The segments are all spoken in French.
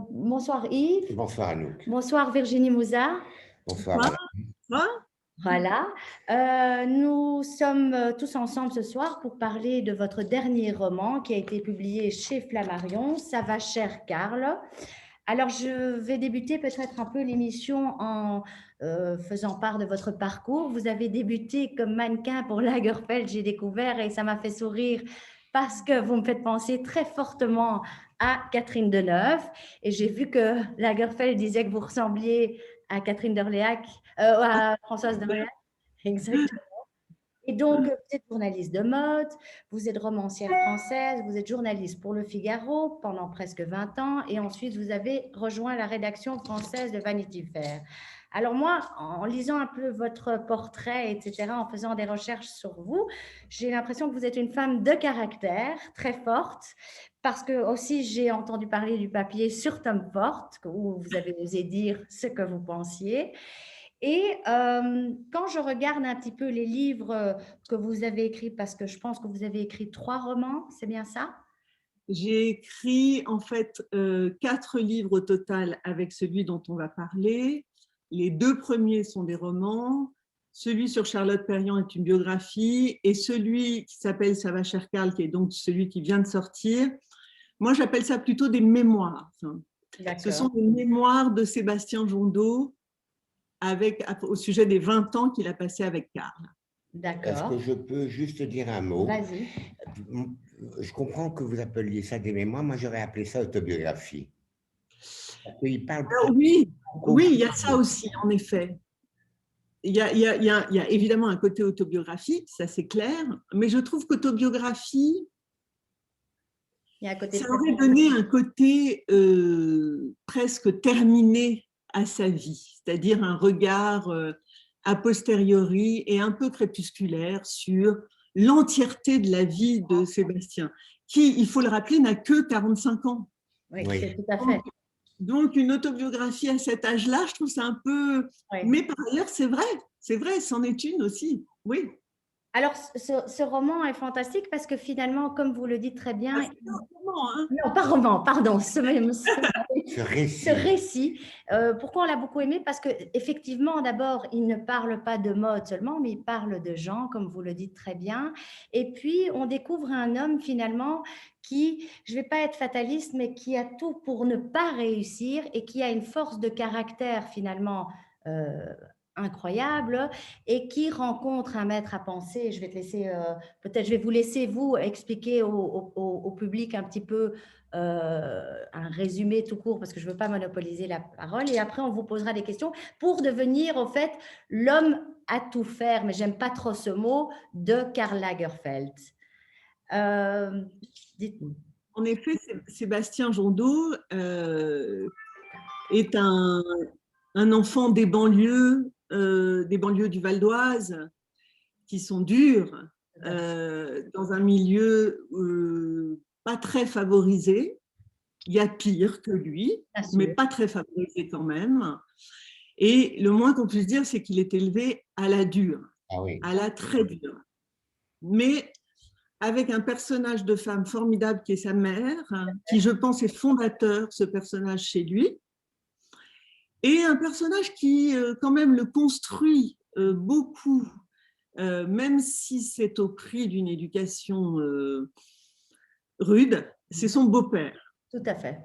Bonsoir Yves, Bonsoir Anouk. bonsoir Virginie Mouza. Bonsoir Quoi? madame. Quoi? Voilà. Nous sommes tous ensemble ce soir pour parler de votre dernier roman qui a été publié chez Flammarion, Ça va cher Karl. Alors, je vais débuter peut-être un peu l'émission en faisant part de votre parcours. Vous avez débuté comme mannequin pour Lagerfeld, j'ai découvert, et ça m'a fait sourire parce que vous me faites penser très fortement à Catherine Deneuve. Et j'ai vu que Lagerfeld disait que vous ressembliez à Catherine d'Orléac, à Françoise d'Orléac. Exactement. Et donc, vous êtes journaliste de mode, vous êtes romancière française, vous êtes journaliste pour Le Figaro pendant presque 20 ans, et ensuite vous avez rejoint la rédaction française de Vanity Fair. Alors moi, en lisant un peu votre portrait, etc., en faisant des recherches sur vous, j'ai l'impression que vous êtes une femme de caractère, très forte, parce que aussi j'ai entendu parler du papier sur Tom Ford, où vous avez osé dire ce que vous pensiez. Et quand je regarde un petit peu les livres que vous avez écrits, parce que je pense que vous avez écrit 3 romans, c'est bien ça? J'ai écrit en fait 4 livres au total avec celui dont on va parler. Les 2 premiers sont des romans. Celui sur Charlotte Perriand est une biographie et celui qui s'appelle Ça va cher Karl, qui est donc celui qui vient de sortir, moi j'appelle ça plutôt des mémoires. Ce sont des mémoires de Sébastien Jondeau au sujet des 20 ans qu'il a passé avec Karl. D'accord. Est-ce que je peux juste dire un mot? Vas-y. Je comprends que vous appeliez ça des mémoires, moi j'aurais appelé ça autobiographie. Parce qu'il parle Alors, oui, il y a ça aussi, en effet. Il y a évidemment un côté autobiographique, ça c'est clair, mais je trouve qu'autobiographie, ça aurait donné un côté presque terminé à sa vie, c'est-à-dire un regard a posteriori et un peu crépusculaire sur l'entièreté de la vie de Sébastien, qui, il faut le rappeler, n'a que 45 ans. Oui, c'est tout à fait. Donc, une autobiographie à cet âge-là, je trouve ça un peu… Oui. Mais par ailleurs, c'est vrai, c'en est une aussi, oui. Alors, ce roman est fantastique parce que finalement, comme vous le dites très bien… C'est un roman, hein. Non, pas roman, pardon, ce récit. Pourquoi on l'a beaucoup aimé? Parce qu'effectivement, d'abord, il ne parle pas de mode seulement, mais il parle de gens, comme vous le dites très bien. Et puis, on découvre un homme finalement qui, je ne vais pas être fataliste, mais qui a tout pour ne pas réussir et qui a une force de caractère finalement incroyable et qui rencontre un maître à penser. Je vais te laisser, peut-être je vais vous laisser vous expliquer au public un petit peu un résumé tout court parce que je ne veux pas monopoliser la parole et après on vous posera des questions pour devenir au fait l'homme à tout faire, mais j'aime pas trop ce mot, de Karl Lagerfeld. Dites-nous. En effet, Sébastien Jondeau est un enfant des banlieues du Val d'Oise, qui sont dures, dans un milieu pas très favorisé. Il y a pire que lui, mais pas très favorisé quand même. Et le moins qu'on puisse dire, c'est qu'il est élevé à la dure, à la très dure. Mais avec un personnage de femme formidable qui est sa mère, qui, je pense, est fondateur, ce personnage chez lui, et un personnage qui, quand même, le construit beaucoup, même si c'est au prix d'une éducation rude, c'est son beau-père. Tout à fait.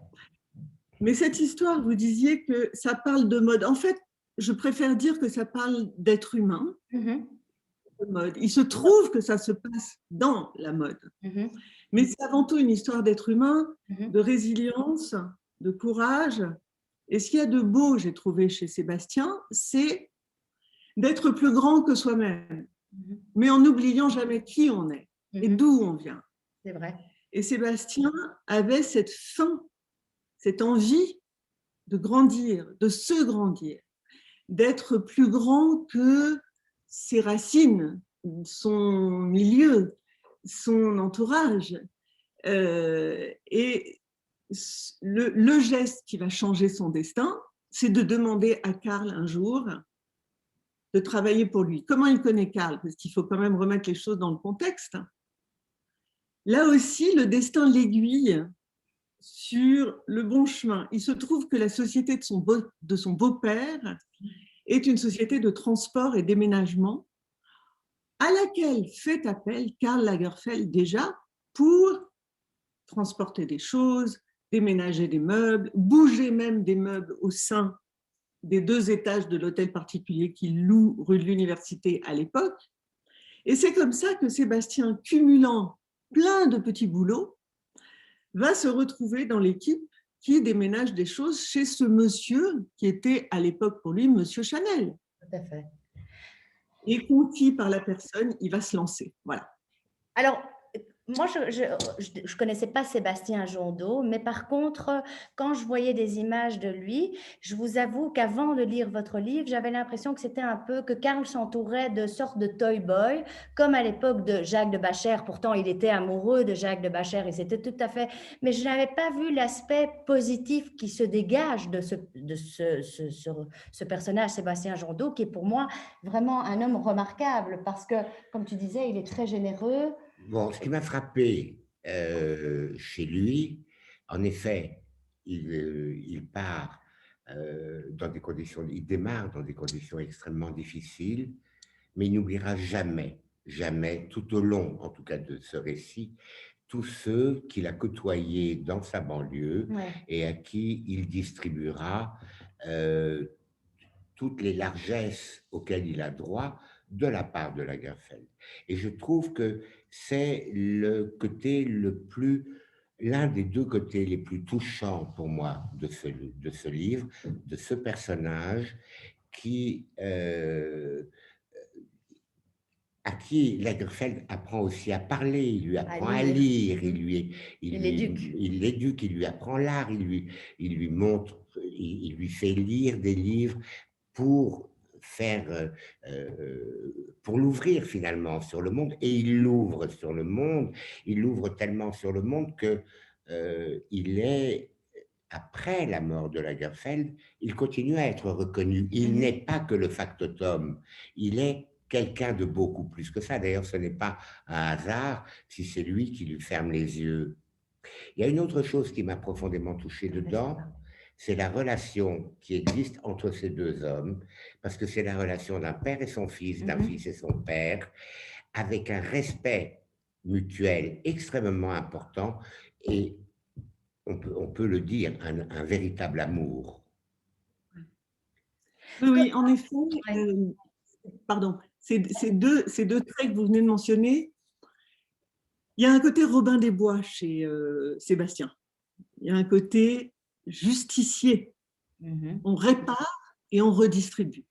Mais cette histoire, vous disiez que ça parle de mode. En fait, je préfère dire que ça parle d'être humain. De mode. Il se trouve que ça se passe dans la mode. Mais c'est avant tout une histoire d'être humain, de résilience, de courage. Et ce qu'il y a de beau, j'ai trouvé chez Sébastien, c'est d'être plus grand que soi-même, mais en n'oubliant jamais qui on est et d'où on vient. C'est vrai. Et Sébastien avait cette faim, cette envie de grandir, de se grandir, d'être plus grand que ses racines, son milieu, son entourage. Et le geste qui va changer son destin, c'est de demander à Karl un jour de travailler pour lui. Comment il connaît Karl? Parce qu'il faut quand même remettre les choses dans le contexte. Là aussi, le destin l'aiguille sur le bon chemin. Il se trouve que la société de son beau-père est une société de transport et déménagement à laquelle fait appel Karl Lagerfeld déjà pour transporter des choses, déménager des meubles, bouger même des meubles au sein des 2 étages de l'hôtel particulier qu'il loue rue de l'Université à l'époque. Et c'est comme ça que Sébastien, cumulant plein de petits boulots, va se retrouver dans l'équipe qui déménage des choses chez ce monsieur qui était à l'époque pour lui Monsieur Chanel. Tout à fait. Et conquis par la personne, il va se lancer. Voilà. Alors, moi, je connaissais pas Sébastien Jondeau, mais par contre, quand je voyais des images de lui, je vous avoue qu'avant de lire votre livre, j'avais l'impression que c'était un peu que Karl s'entourait de sortes de toy boy, comme à l'époque de Jacques de Bachère. Pourtant, il était amoureux de Jacques de Bachère et c'était tout à fait. Mais je n'avais pas vu l'aspect positif qui se dégage de ce personnage, Sébastien Jondeau, qui est pour moi vraiment un homme remarquable parce que, comme tu disais, il est très généreux. Bon, ce qui m'a frappé chez lui, en effet, il part dans des conditions, il démarre dans des conditions extrêmement difficiles, mais il n'oubliera jamais, jamais, tout au long, en tout cas de ce récit, tous ceux qu'il a côtoyés dans sa banlieue et à qui il distribuera toutes les largesses auxquelles il a droit de la part de Lagerfeld. Et je trouve que c'est le côté l'un des 2 côtés les plus touchants pour moi de ce livre, de ce personnage à qui Lagerfeld apprend aussi à parler, il lui apprend à lire, il l'éduque, il lui apprend l'art, il lui montre, il lui fait lire des livres pour pour l'ouvrir finalement sur le monde, et il l'ouvre sur le monde, il l'ouvre tellement sur le monde que il est, après la mort de Lagerfeld, il continue à être reconnu. Il n'est pas que le factotum, il est quelqu'un de beaucoup plus que ça. D'ailleurs, ce n'est pas un hasard si c'est lui qui lui ferme les yeux. Il y a une autre chose qui m'a profondément touché dedans, c'est la relation qui existe entre ces 2 hommes, parce que c'est la relation d'un père et son fils, d'un fils et son père, avec un respect mutuel extrêmement important et, on peut le dire, un véritable amour. Oui, en effet, pardon, ces 2 traits que vous venez de mentionner, il y a un côté Robin des Bois chez Sébastien. Il y a un côté justicier. On répare et on redistribue.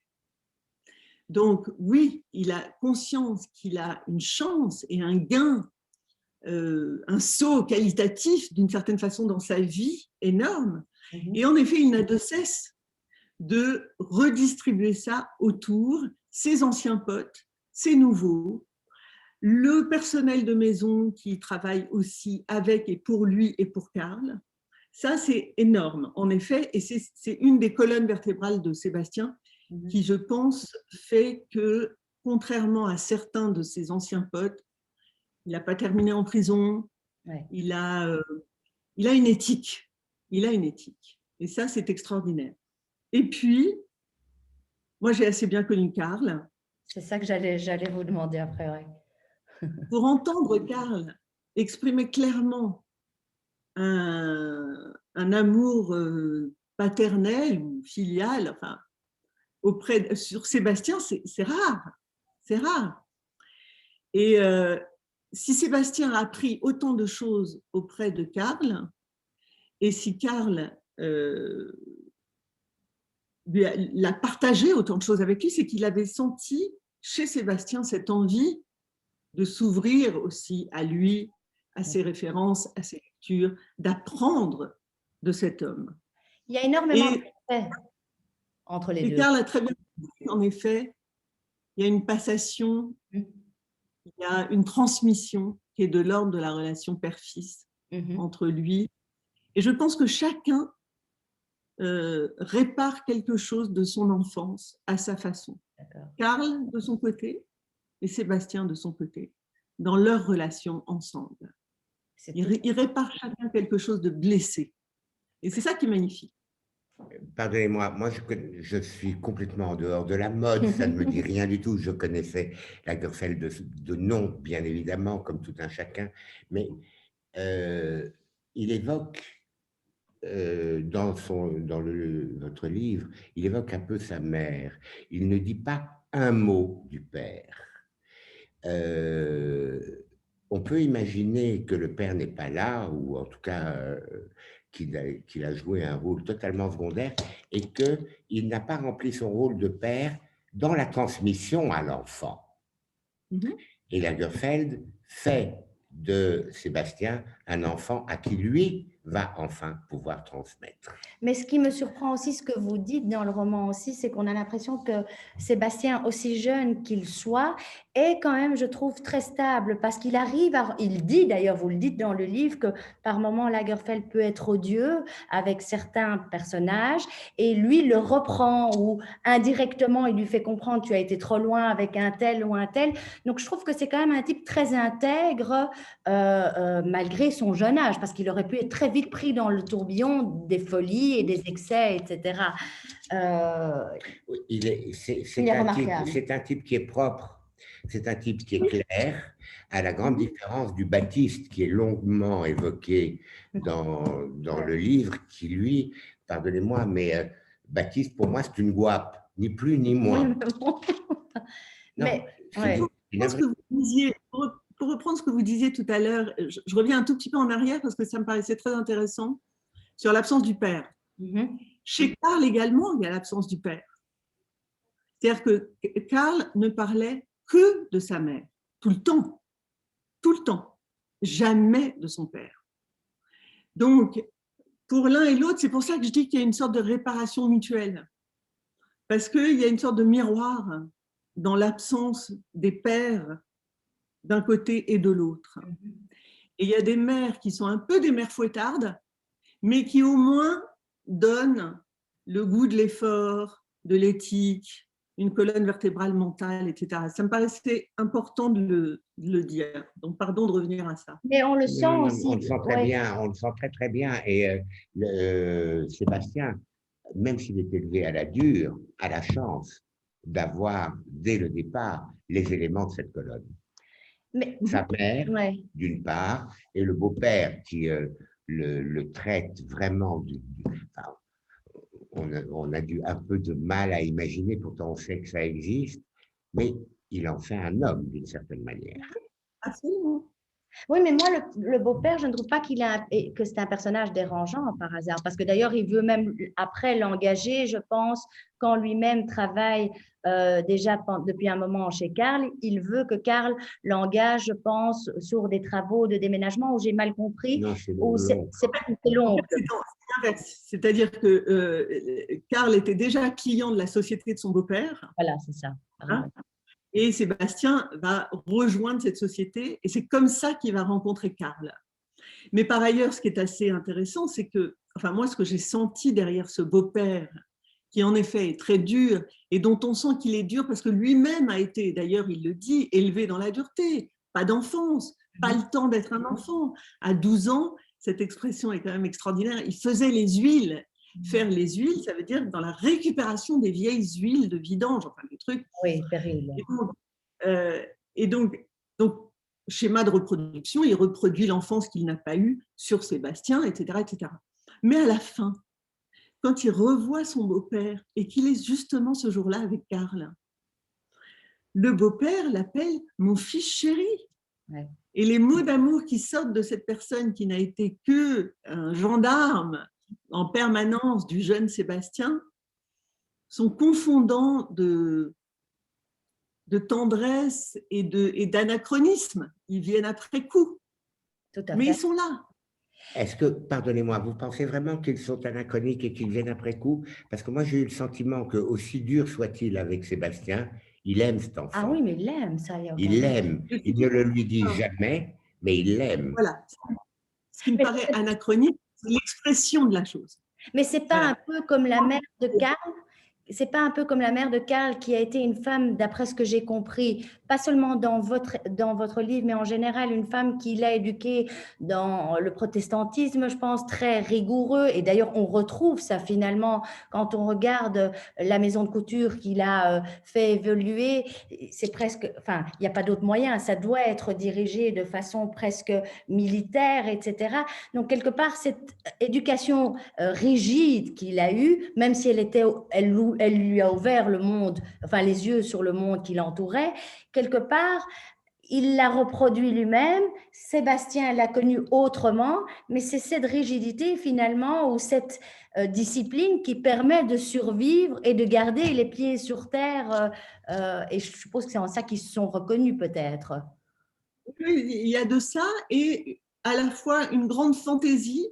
Donc oui, il a conscience qu'il a une chance et un gain, un saut qualitatif d'une certaine façon dans sa vie énorme. Et en effet, il n'a de cesse de redistribuer ça autour, ses anciens potes, ses nouveaux, le personnel de maison qui travaille aussi avec et pour lui et pour Karl. Ça, c'est énorme, en effet, et c'est une des colonnes vertébrales de Sébastien qui, je pense, fait que, contrairement à certains de ses anciens potes, il n'a pas terminé en prison, il a une éthique, et ça, c'est extraordinaire. Et puis, moi, j'ai assez bien connu Karl. C'est ça que j'allais vous demander après, ouais. Pour entendre Karl exprimer clairement un amour paternel ou filial, enfin, sur Sébastien, c'est rare, c'est rare. Et si Sébastien a appris autant de choses auprès de Karl, et si Karl l'a partagé autant de choses avec lui, c'est qu'il avait senti chez Sébastien cette envie de s'ouvrir aussi à lui, à ses références, à ses lectures, d'apprendre de cet homme. Il y a énormément de respect entre les 2. Et Karl a très bien dit, en effet, il y a une passation, il y a une transmission qui est de l'ordre de la relation père-fils entre lui. Et je pense que chacun répare quelque chose de son enfance à sa façon. Karl de son côté et Sébastien de son côté, dans leur relation ensemble. Il répare chacun quelque chose de blessé. Et c'est ça qui est magnifique. Pardonnez-moi, moi je suis complètement en dehors de la mode, ça ne me dit rien du tout. Je connaissais Lagerfeld de nom, bien évidemment, comme tout un chacun, mais il évoque votre livre, il évoque un peu sa mère. Il ne dit pas un mot du père. On peut imaginer que le père n'est pas là, ou en tout cas qu'il a joué un rôle totalement secondaire, et qu'il n'a pas rempli son rôle de père dans la transmission à l'enfant. Et Lagerfeld fait de Sébastien un enfant à qui lui va enfin pouvoir transmettre. Mais ce qui me surprend aussi, ce que vous dites dans le roman aussi, c'est qu'on a l'impression que Sébastien, aussi jeune qu'il soit, est quand même, je trouve, très stable, parce qu'il arrive il dit d'ailleurs, vous le dites dans le livre, que par moments Lagerfeld peut être odieux avec certains personnages, et lui le reprend, ou indirectement il lui fait comprendre tu as été trop loin avec un tel ou un tel. Donc je trouve que c'est quand même un type très intègre, malgré son jeune âge, parce qu'il aurait pu être très vite pris dans le tourbillon des folies et des excès, etc. C'est un type qui est propre, c'est un type qui est clair, à la grande différence du Baptiste qui est longuement évoqué dans le livre, qui lui, pardonnez-moi, mais Baptiste, pour moi, c'est une guape, ni plus ni moins. Mais pour reprendre ce que vous disiez tout à l'heure, je reviens un tout petit peu en arrière parce que ça me paraissait très intéressant sur l'absence du père. Chez Karl également, il y a l'absence du père. C'est-à-dire que Karl ne parlait que de sa mère, tout le temps, jamais de son père. Donc, pour l'un et l'autre, c'est pour ça que je dis qu'il y a une sorte de réparation mutuelle, parce qu'il y a une sorte de miroir dans l'absence des pères d'un côté et de l'autre. Et il y a des mères qui sont un peu des mères fouettardes, mais qui au moins donnent le goût de l'effort, de l'éthique, une colonne vertébrale mentale, etc. Ça me paraissait important de le dire. Donc, pardon de revenir à ça. Mais on le sent aussi. On le sent très bien, on le sent très très bien. Et Sébastien, même s'il est élevé à la dure, a la chance d'avoir, dès le départ, les éléments de cette colonne. Mais, sa mère, d'une part, et le beau-père qui le traite vraiment enfin, on a dû un peu de mal à imaginer, pourtant on sait que ça existe, mais il en fait un homme d'une certaine manière. Absolument. Oui, mais moi, le beau-père, je ne trouve pas que c'est un personnage dérangeant par hasard, parce que d'ailleurs, il veut même après l'engager, je pense, quand lui-même travaille déjà depuis un moment chez Karl, il veut que Karl l'engage, je pense, sur des travaux de déménagement, où j'ai mal compris. Non, c'est long. C'est-à-dire que Karl était déjà client de la société de son beau-père. Voilà, c'est ça. Hein? Et Sébastien va rejoindre cette société et c'est comme ça qu'il va rencontrer Karl. Mais par ailleurs, ce qui est assez intéressant, c'est que, enfin moi, ce que j'ai senti derrière ce beau-père, qui en effet est très dur et dont on sent qu'il est dur parce que lui-même a été, d'ailleurs il le dit, élevé dans la dureté, pas d'enfance, pas le temps d'être un enfant. À 12 ans, cette expression est quand même extraordinaire, il faisait les huiles. Faire les huiles, ça veut dire dans la récupération des vieilles huiles de vidange, enfin des trucs. Oui, terrible. Et donc, schéma de reproduction, il reproduit l'enfance qu'il n'a pas eue sur Sébastien, etc., etc. Mais à la fin, quand il revoit son beau-père et qu'il est justement ce jour-là avec Karl, le beau-père l'appelle « mon fils chéri ». Ouais. Et les mots d'amour qui sortent de cette personne qui n'a été qu'un gendarme en permanence du jeune Sébastien sont confondants de tendresse et d'anachronisme. Ils viennent après coup, mais ils sont là. Est-ce que, pardonnez-moi, vous pensez vraiment qu'ils sont anachroniques et qu'ils viennent après coup? Parce que moi, j'ai eu le sentiment que, aussi dur soit-il avec Sébastien, il aime cet enfant. Ah oui, mais il l'aime, ça. Il l'aime. Il ne le lui dit jamais, mais il l'aime. Voilà. Ce qui me paraît anachronique, c'est l'expression de la chose. Mais c'est pas un peu comme la mère de Karl? C'est pas un peu comme la mère de Karl qui a été une femme, d'après ce que j'ai compris, pas seulement dans votre livre, mais en général, une femme qu'il a éduquée dans le protestantisme, je pense, très rigoureux. Et d'ailleurs, on retrouve ça finalement quand on regarde la maison de couture qu'il a fait évoluer. C'est presque, enfin, il n'y a pas d'autre moyen. Ça doit être dirigé de façon presque militaire, etc. Donc, quelque part, cette éducation rigide qu'il a eue, même si elle lui a ouvert le monde, enfin, les yeux sur le monde qui l'entourait, quelque part, il l'a reproduit lui-même. Sébastien l'a connu autrement, mais c'est cette rigidité finalement ou cette discipline qui permet de survivre et de garder les pieds sur terre. Et je suppose que c'est en ça qu'ils se sont reconnus peut-être. Il y a de ça et à la fois une grande fantaisie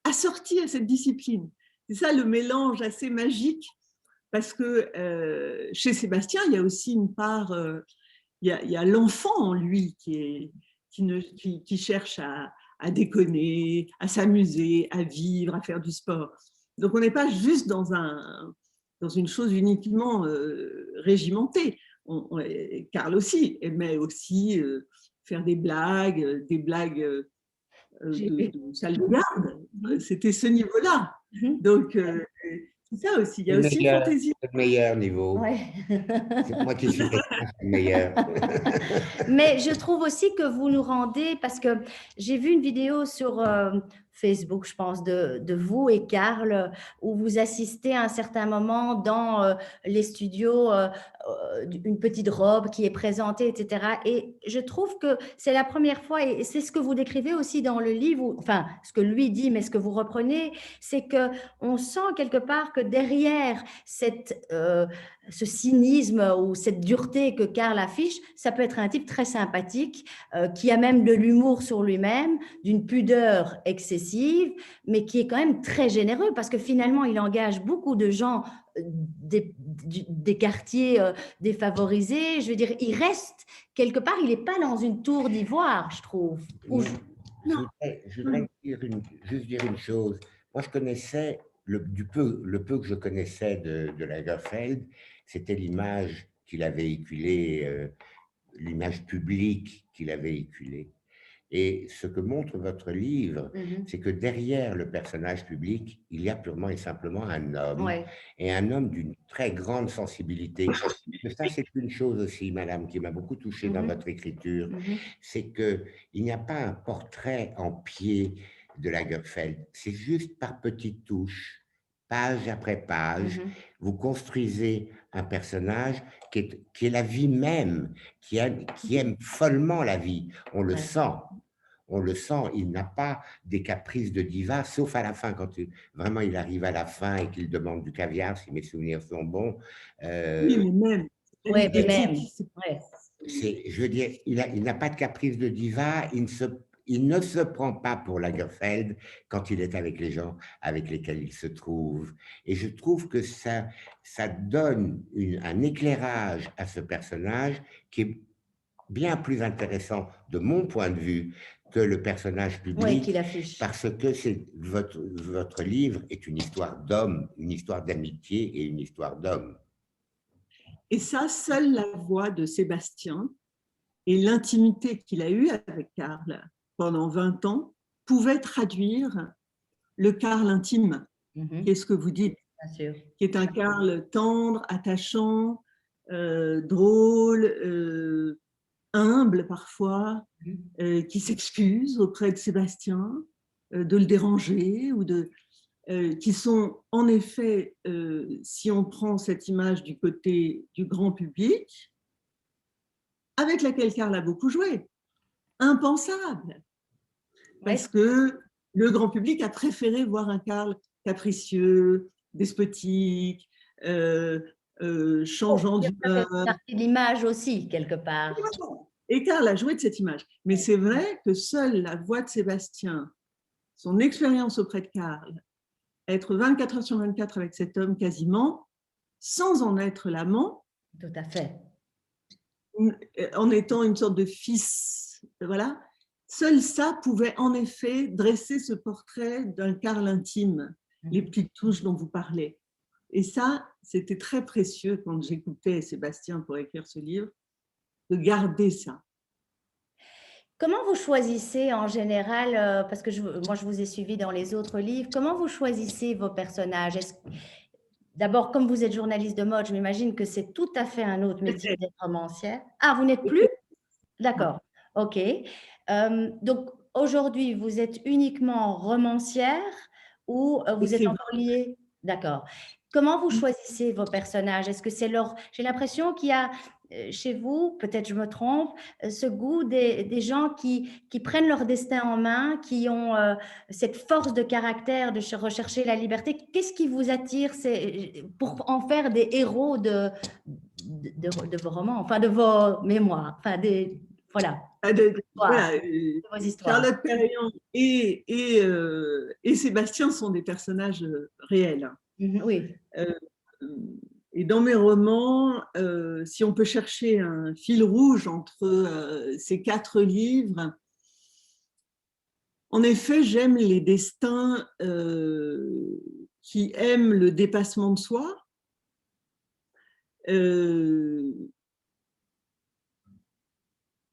assortie à cette discipline. C'est ça le mélange assez magique parce que chez Sébastien, il y a aussi une part, il y a l'enfant en lui qui cherche à déconner, à s'amuser, à vivre, à faire du sport. Donc on n'est pas juste dans une chose uniquement régimentée. Karl aussi aimait aussi faire des blagues de salle de garde. C'était ce niveau-là. Donc, c'est ça aussi. Il y a aussi une fantaisie. Le meilleur niveau. Ouais. C'est moi qui suis le meilleur. Mais je trouve aussi que vous nous rendez, parce que j'ai vu une vidéo sur Facebook, je pense, de vous et Karl, où vous assistez à un certain moment dans les studios, une petite robe qui est présentée, etc. Et je trouve que c'est la première fois, et c'est ce que vous décrivez aussi dans le livre, enfin, ce que lui dit, mais ce que vous reprenez, c'est qu'on sent quelque part que derrière ce cynisme ou cette dureté que Karl affiche, ça peut être un type très sympathique, qui a même de l'humour sur lui-même, d'une pudeur excessive, mais qui est quand même très généreux parce que finalement, il engage beaucoup de gens des quartiers défavorisés. Je veux dire, il reste quelque part, il n'est pas dans une tour d'ivoire, je trouve. Je voudrais juste dire une chose. Moi, je connaissais, le peu que je connaissais de Lagerfeld, c'était l'image qu'il a véhiculée, l'image publique qu'il a véhiculée. Et ce que montre votre livre, c'est que derrière le personnage public, il y a purement et simplement un homme, et un homme d'une très grande sensibilité. Ça, c'est une chose aussi, madame, qui m'a beaucoup touché dans votre écriture, c'est qu'il n'y a pas un portrait en pied de Lagerfeld, c'est juste par petites touches, page après page, vous construisez un personnage qui est la vie même, qui aime follement la vie. On le sent. On le sent, il n'a pas des caprices de diva, sauf à la fin, quand vraiment il arrive à la fin et qu'il demande du caviar, si mes souvenirs sont bons. Oui, mais même. Oui, mais même. Je veux dire, il n'a pas de caprice de diva, il ne se prend pas pour Lagerfeld quand il est avec les gens avec lesquels il se trouve. Et je trouve que ça donne un éclairage à ce personnage qui est bien plus intéressant de mon point de vue que le personnage public, parce que votre livre est une histoire d'homme, une histoire d'amitié et une histoire d'homme. Et ça, seule la voix de Sébastien et l'intimité qu'il a eue avec Karl pendant 20 ans pouvaient traduire le Karl intime, qui est ce que vous dites, qui est un Karl tendre, attachant, drôle, humble parfois, qui s'excuse auprès de Sébastien de le déranger ou qui sont en effet, si on prend cette image du côté du grand public, avec laquelle Karl a beaucoup joué, impensable, parce que le grand public a préféré voir un Karl capricieux, despotique, changeant d'humeur. C'est partie de l'image aussi, quelque part. Et Karl a joué de cette image. Mais c'est vrai que seule la voix de Sébastien, son expérience auprès de Karl, être 24 heures sur 24 avec cet homme quasiment, sans en être l'amant. Tout à fait. En étant une sorte de fils, voilà. Seul ça pouvait en effet dresser ce portrait d'un Karl intime, les petites touches dont vous parlez. Et ça, c'était très précieux quand j'écoutais Sébastien pour écrire ce livre. de garder ça. Comment vous choisissez en général, parce que moi je vous ai suivi dans les autres livres, comment vous choisissez vos personnages? D'abord, comme vous êtes journaliste de mode, je m'imagine que c'est tout à fait un autre métier d'être romancière. Ah, vous n'êtes plus? D'accord, ok. Donc aujourd'hui, vous êtes uniquement romancière ou vous êtes encore liée? D'accord. Comment vous choisissez vos personnages? Est-ce que c'est leur... J'ai l'impression qu'il y a chez vous, peut-être je me trompe, ce goût des gens qui prennent leur destin en main, qui ont cette force de caractère de rechercher la liberté. Qu'est-ce qui vous attire pour en faire des héros de vos romans, enfin de vos mémoires, enfin voilà. Voilà, Vos histoires. Charlotte Perriand et Sébastien sont des personnages réels. Oui. Et dans mes romans, si on peut chercher un fil rouge entre ces 4 livres, en effet, j'aime les destins qui aiment le dépassement de soi,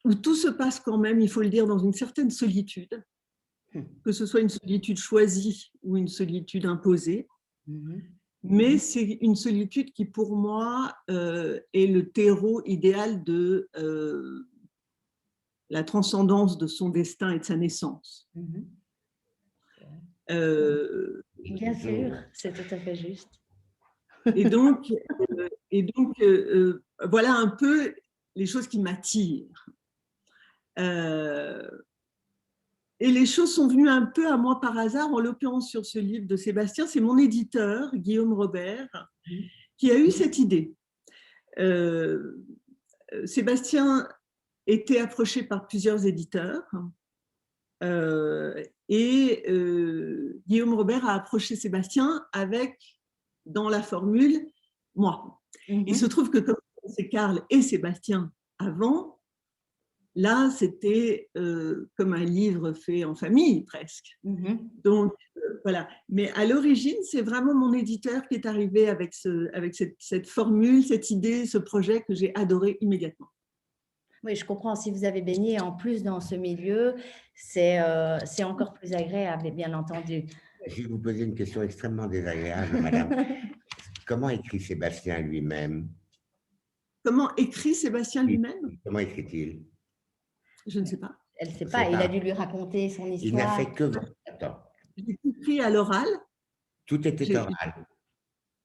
où tout se passe quand même, il faut le dire, dans une certaine solitude, que ce soit une solitude choisie ou une solitude imposée. Mais c'est une solitude qui, pour moi, est le terreau idéal de la transcendance de son destin et de sa naissance. Bien sûr, c'est tout à fait juste. Et donc voilà un peu les choses qui m'attirent. Et les choses sont venues un peu à moi par hasard, en l'occurrence sur ce livre de Sébastien. C'est mon éditeur, Guillaume Robert, qui a eu cette idée. Sébastien était approché par plusieurs éditeurs et Guillaume Robert a approché Sébastien avec, dans la formule, moi. Il se trouve que comme c'est Karl et Sébastien avant, là, c'était comme un livre fait en famille, presque. Donc, voilà. Mais à l'origine, c'est vraiment mon éditeur qui est arrivé avec cette formule, cette idée, ce projet que j'ai adoré immédiatement. Oui, je comprends. Si vous avez baigné en plus dans ce milieu, c'est encore plus agréable, bien entendu. Je vais vous poser une question extrêmement désagréable, madame. Comment écrit Sébastien lui-même? Comment écrit Sébastien lui-même? Comment écrit-il? Je ne sais pas. Elle ne sait pas. Il a dû lui raconter son histoire. Il n'a fait que... Attends. J'ai écrit à l'oral. Tout était oral.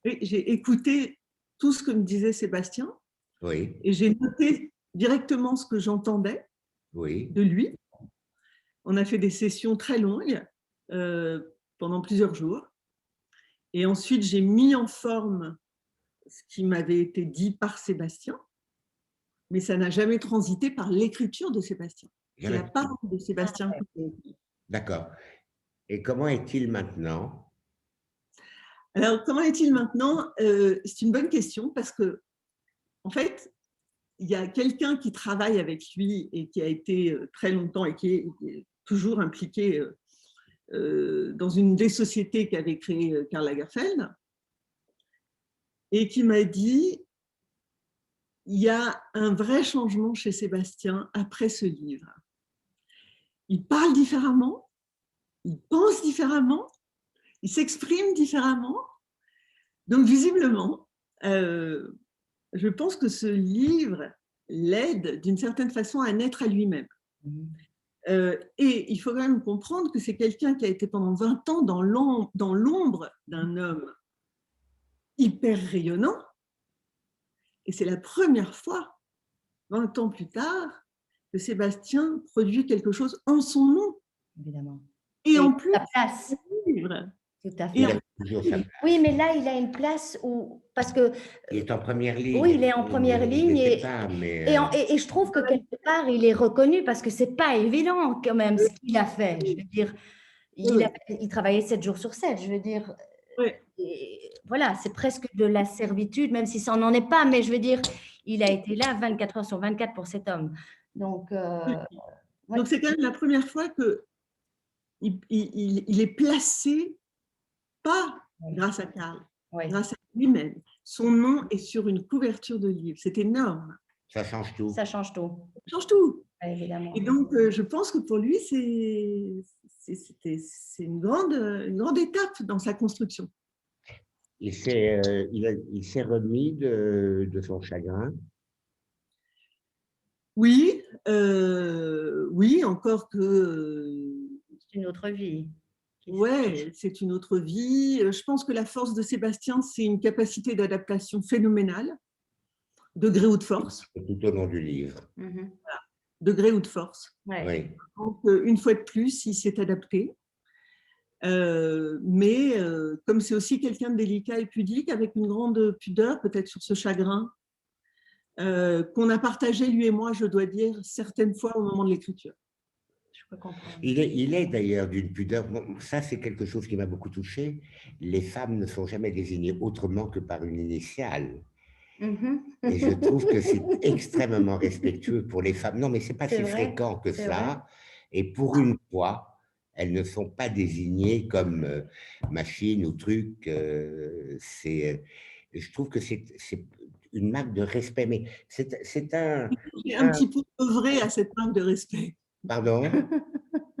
Oui, j'ai écouté tout ce que me disait Sébastien. Oui. Et j'ai noté directement ce que j'entendais de lui. On a fait des sessions très longues pendant plusieurs jours. Et ensuite, j'ai mis en forme ce qui m'avait été dit par Sébastien, mais ça n'a jamais transité par l'écriture de Sébastien. C'est la parole de Sébastien. D'accord. Et comment est-il maintenant? Alors, comment est-il maintenant? C'est une bonne question parce que, en fait, il y a quelqu'un qui travaille avec lui et qui a été très longtemps et qui est toujours impliqué dans une des sociétés qu'avait créée Karl Lagerfeld et qui m'a dit il y a un vrai changement chez Sébastien après ce livre. Il parle différemment, il pense différemment, il s'exprime différemment. Donc, visiblement, je pense que ce livre l'aide d'une certaine façon à naître à lui-même. Et il faut quand même comprendre que c'est quelqu'un qui a été pendant 20 ans dans l'ombre d'un homme hyper rayonnant. Et c'est la première fois, 20 ans plus tard, que Sébastien produit quelque chose en son nom. Évidemment. Et en plus, sa place. Livre. Tout à fait. Oui, mais là, il a une place où... Parce que... Il est en première ligne. Oui, il est en première ligne. Et je trouve que quelque part, il est reconnu parce que ce n'est pas évident quand même ce qu'il a fait. Je veux dire, il travaillait 7 jours sur 7. Je veux dire, voilà, c'est presque de la servitude, même si ça n'en est pas. Mais je veux dire, il a été là 24 heures sur 24 pour cet homme. Donc, Donc c'est quand même la première fois qu'il est placé, pas grâce à Karl, grâce à lui-même. Son nom est sur une couverture de livre. C'est énorme. Ça change tout. Ça change tout, Ça change tout. évidemment. Et donc, je pense que pour lui, c'est une grande étape dans sa construction. Il s'est remis de son chagrin. Oui, oui, encore que… C'est une autre vie. Ouais, c'est une autre vie. Je pense que la force de Sébastien, c'est une capacité d'adaptation phénoménale, de gré ou de force. Tout au long du livre. De gré ou de force. Ouais. Oui. Donc, une fois de plus, il s'est adapté. Mais comme c'est aussi quelqu'un de délicat et pudique, avec une grande pudeur, peut-être sur ce chagrin, qu'on a partagé, lui et moi, je dois dire, certaines fois au moment de l'écriture. Je peux comprendre. Il est d'ailleurs d'une pudeur. Bon, ça, c'est quelque chose qui m'a beaucoup touché. Les femmes ne sont jamais désignées autrement que par une initiale. Et je trouve que c'est extrêmement respectueux pour les femmes. Non, mais c'est pas si fréquent que ça. Et pour une fois, elles ne sont pas désignées comme machine ou truc. Je trouve que c'est une marque de respect. Mais c'est un… J'ai un petit peu œuvré à cette marque de respect. Pardon?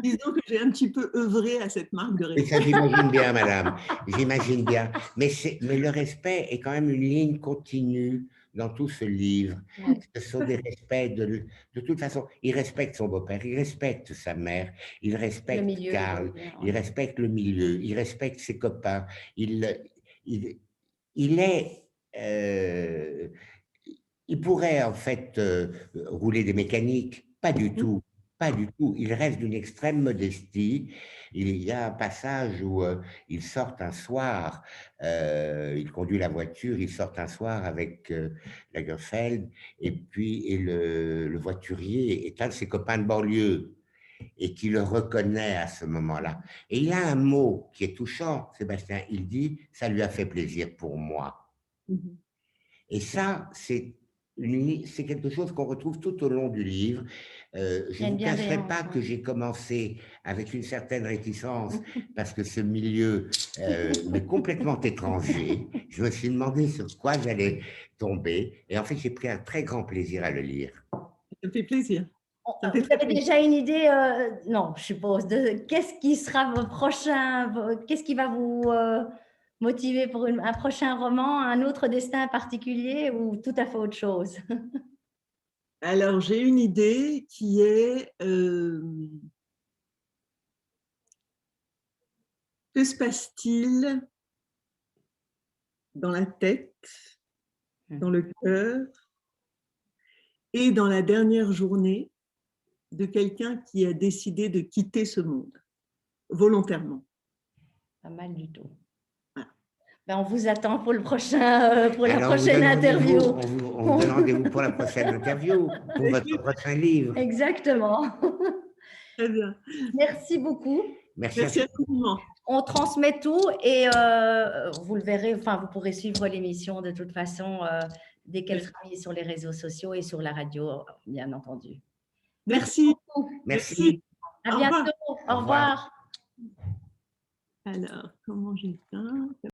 Disons que j'ai un petit peu œuvré à cette marque de respect. Et ça, j'imagine bien, madame. J'imagine bien. Mais le respect est quand même une ligne continue dans tout ce livre. Ce sont des respects de toute façon. Il respecte son beau-père, il respecte sa mère, il respecte Karl, il respecte le milieu, il respecte ses copains. Il pourrait en fait rouler des mécaniques, pas du tout. Pas du tout. Il reste d'une extrême modestie. Il y a un passage où il sort un soir, il conduit la voiture, il sort un soir avec Lagerfeld, et puis le voiturier est un de ses copains de banlieue et qui le reconnaît à ce moment-là. Et il y a un mot qui est touchant, Sébastien. Il dit « ça lui a fait plaisir pour moi ». Et ça, c'est quelque chose qu'on retrouve tout au long du livre. Je ne vous cacherai pas que j'ai commencé avec une certaine réticence parce que ce milieu m'est complètement étranger. Je me suis demandé sur quoi j'allais tomber. Et en fait, j'ai pris un très grand plaisir à le lire. Ça fait plaisir. Vous avez déjà une idée, non, je suppose, de qu'est-ce qui sera vos prochains, qu'est-ce qui va vous motiver pour un prochain roman, un autre destin particulier ou tout à fait autre chose? Alors, j'ai une idée qui est que se passe-t-il dans la tête, dans le cœur et dans la dernière journée de quelqu'un qui a décidé de quitter ce monde volontairement? Pas mal du tout. Ben, on vous attend pour la prochaine interview. On vous donne rendez-vous pour la prochaine interview, pour votre prochain livre. Exactement. Très bien. Merci beaucoup. Merci infiniment. On transmet tout et vous le verrez, enfin, vous pourrez suivre l'émission de toute façon dès qu'elle sera mise sur les réseaux sociaux et sur la radio, bien entendu. Merci. Merci. À bientôt. Au revoir. Alors, comment j'éteins ?